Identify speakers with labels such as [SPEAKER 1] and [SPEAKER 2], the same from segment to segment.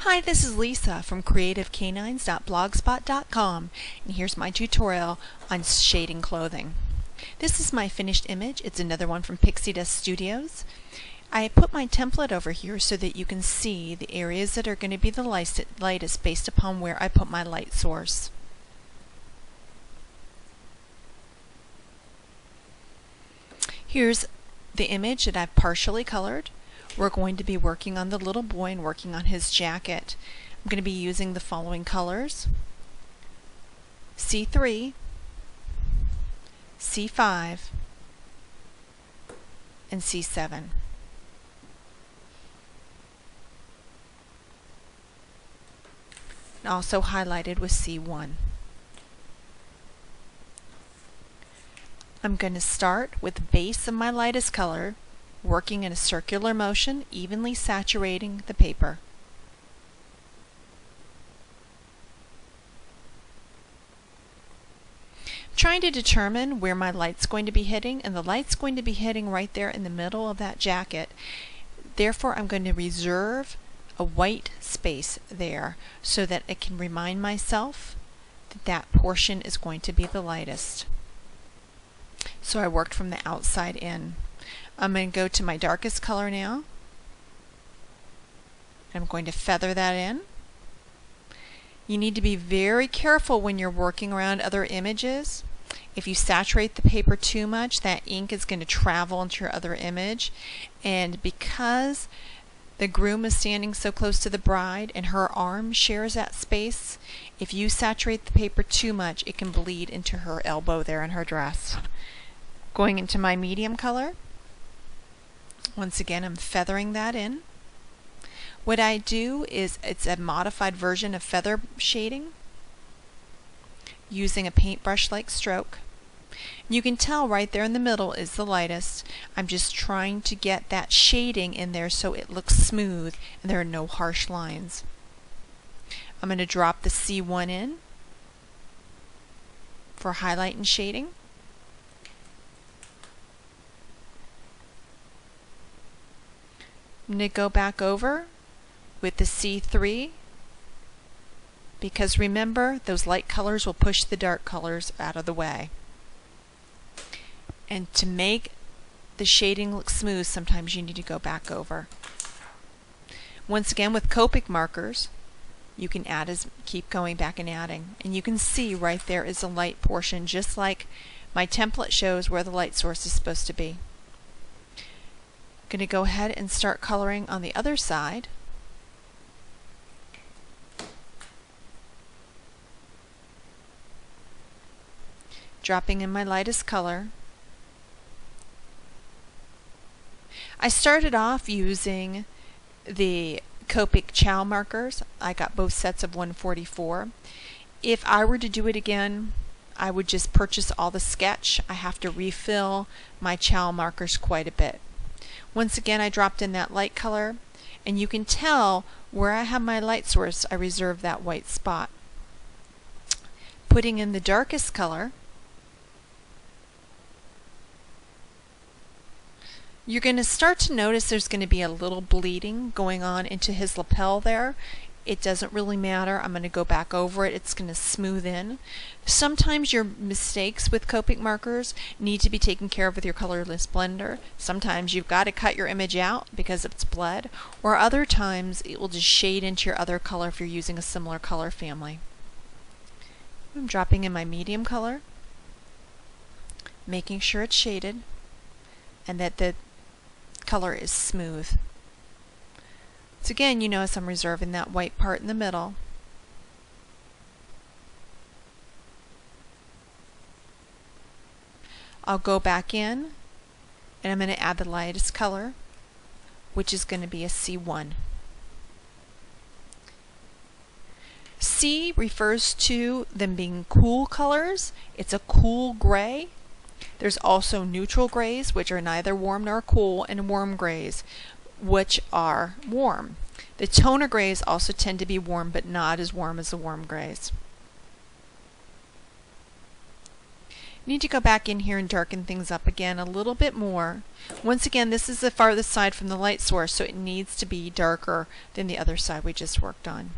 [SPEAKER 1] Hi, this is Lisa from creativecanines.blogspot.com, and here's my tutorial on shading clothing. This is my finished image. It's another one from Pixie Dust Studios. I put my template over here so that you can see the areas that are going to be the lightest based upon where I put my light source. Here's the image that I've partially colored. We're going to be working on the little boy and working on his jacket. I'm going to be using the following colors: C3, C5, and C7. And also highlighted with C1. I'm going to start with the base of my lightest color, working in a circular motion, evenly saturating the paper. I'm trying to determine where my light's going to be hitting, and the light's going to be hitting right there in the middle of that jacket. Therefore, I'm going to reserve a white space there so that I can remind myself that that portion is going to be the lightest. So I worked from the outside in. I'm going to go to my darkest color now. I'm going to feather that in. You need to be very careful when you're working around other images. If you saturate the paper too much, that ink is going to travel into your other image. And because the groom is standing so close to the bride and her arm shares that space, if you saturate the paper too much, it can bleed into her elbow there in her dress. Going into my medium color. Once again, I'm feathering that in. What I do is, it's a modified version of feather shading using a paintbrush-like stroke. You can tell right there in the middle is the lightest. I'm just trying to get that shading in there so it looks smooth and there are no harsh lines. I'm going to drop the C1 in for highlight and shading. I'm going to go back over with the C3, because remember, those light colors will push the dark colors out of the way. And to make the shading look smooth, sometimes you need to go back over. Once again, with Copic markers, you can keep going back and adding. And you can see right there is a light portion, just like my template shows where the light source is supposed to be. Going to go ahead and start coloring on the other side. Dropping in my lightest color. I started off using the Copic Chow markers. I got both sets of 144. If I were to do it again, I would just purchase all the sketch. I have to refill my Chow markers quite a bit. Once again, I dropped in that light color, and you can tell where I have my light source, I reserve that white spot. Putting in the darkest color, you're going to start to notice there's going to be a little bleeding going on into his lapel there. It doesn't really matter. I'm going to go back over it. It's going to smooth in. Sometimes your mistakes with Copic markers need to be taken care of with your colorless blender. Sometimes you've got to cut your image out because it's bled, or other times it will just shade into your other color if you're using a similar color family. I'm dropping in my medium color, making sure it's shaded and that the color is smooth. So again, you notice I'm reserving that white part in the middle. I'll go back in and I'm going to add the lightest color, which is going to be a C1. C refers to them being cool colors. It's a cool gray. There's also neutral grays, which are neither warm nor cool, and warm grays, which are warm. The toner grays also tend to be warm, but not as warm as the warm grays. Need to go back in here and darken things up again a little bit more. Once again, this is the farthest side from the light source, so it needs to be darker than the other side we just worked on.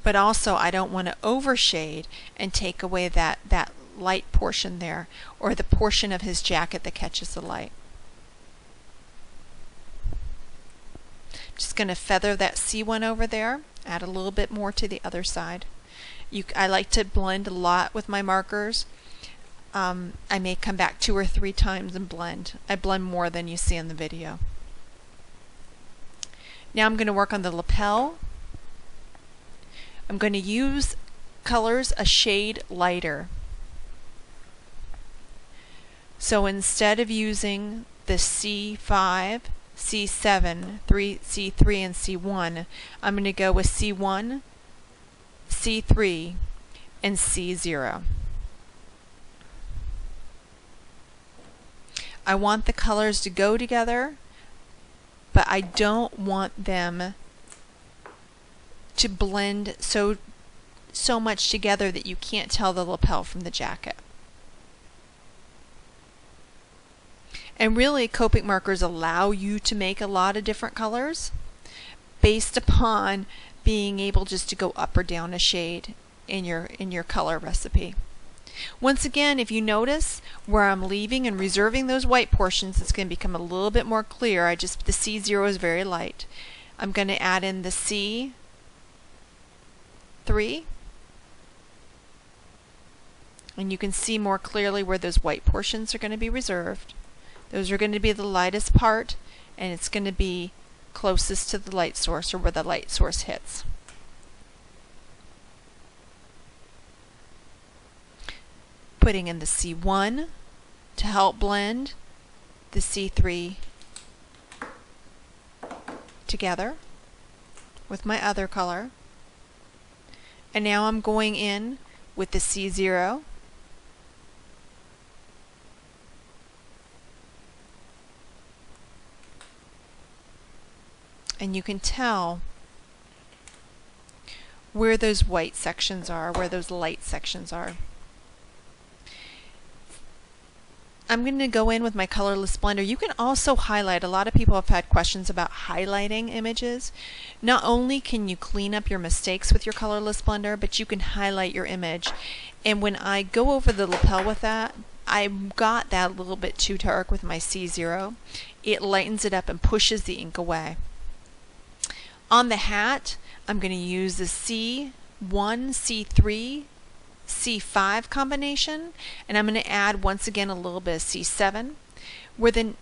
[SPEAKER 1] But also, I don't want to overshade and take away that light portion there, or the portion of his jacket that catches the light. Just going to feather that C1 over there, add a little bit more to the other side. I like to blend a lot with my markers. I may come back 2 or 3 times and blend. I blend more than you see in the video. Now I'm going to work on the lapel. I'm going to use colors a shade lighter. So instead of using the C5, C7, C3, and C1, I'm going to go with C1, C3, and C0. I want the colors to go together, but I don't want them to blend so much together that you can't tell the lapel from the jacket. And really, Copic markers allow you to make a lot of different colors based upon being able just to go up or down a shade in your color recipe. Once again, if you notice where I'm leaving and reserving those white portions, it's going to become a little bit more clear. The C0 is very light. I'm going to add in the C3, and you can see more clearly where those white portions are going to be reserved. Those are going to be the lightest part, and it's going to be closest to the light source, or where the light source hits. Putting in the C1 to help blend the C3 together with my other color. And now I'm going in with the C0 . And you can tell where those white sections are, where those light sections are. I'm going to go in with my colorless blender. You can also highlight. A lot of people have had questions about highlighting images. Not only can you clean up your mistakes with your colorless blender, but you can highlight your image. And when I go over the lapel with that, I got that a little bit too dark with my C0. It lightens it up and pushes the ink away. On the hat, I'm going to use the C1, C3, C5 combination, and I'm going to add once again a little bit of C7. Where the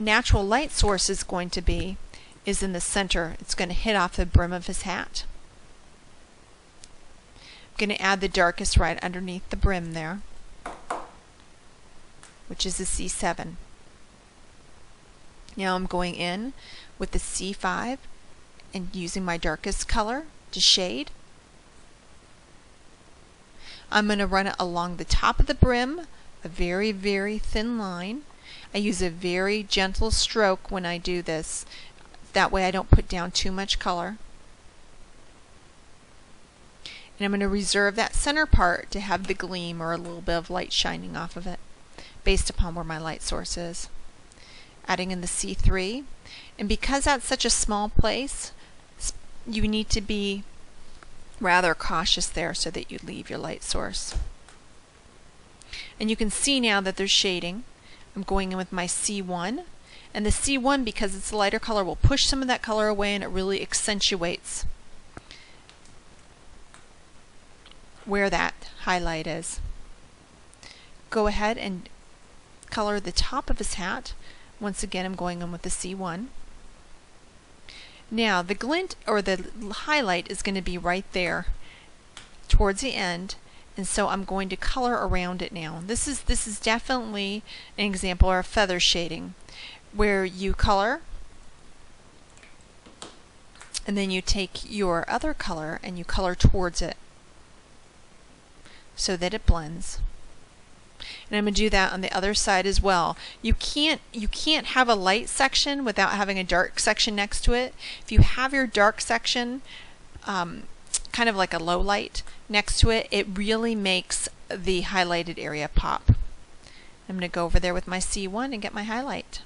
[SPEAKER 1] natural light source is going to be is in the center. It's going to hit off the brim of his hat. I'm going to add the darkest right underneath the brim there, which is the C7. Now I'm going in with the C5 and using my darkest color to shade. I'm going to run it along the top of the brim, a very, very thin line. I use a very gentle stroke when I do this. That way I don't put down too much color. And I'm going to reserve that center part to have the gleam or a little bit of light shining off of it, based upon where my light source is. Adding in the C3. And because that's such a small place, you need to be rather cautious there so that you leave your light source. And you can see now that there's shading. I'm going in with my C1, and the C1, because it's a lighter color, will push some of that color away, and it really accentuates where that highlight is. Go ahead and color the top of his hat. Once again, I'm going in with the C1. Now the glint or the highlight is going to be right there towards the end, and so I'm going to color around it now. This is definitely an example of feather shading, where you color and then you take your other color and you color towards it so that it blends. And I'm going to do that on the other side as well. You can't have a light section without having a dark section next to it. If you have your dark section kind of like a low light next to it, it really makes the highlighted area pop. I'm going to go over there with my C1 and get my highlight.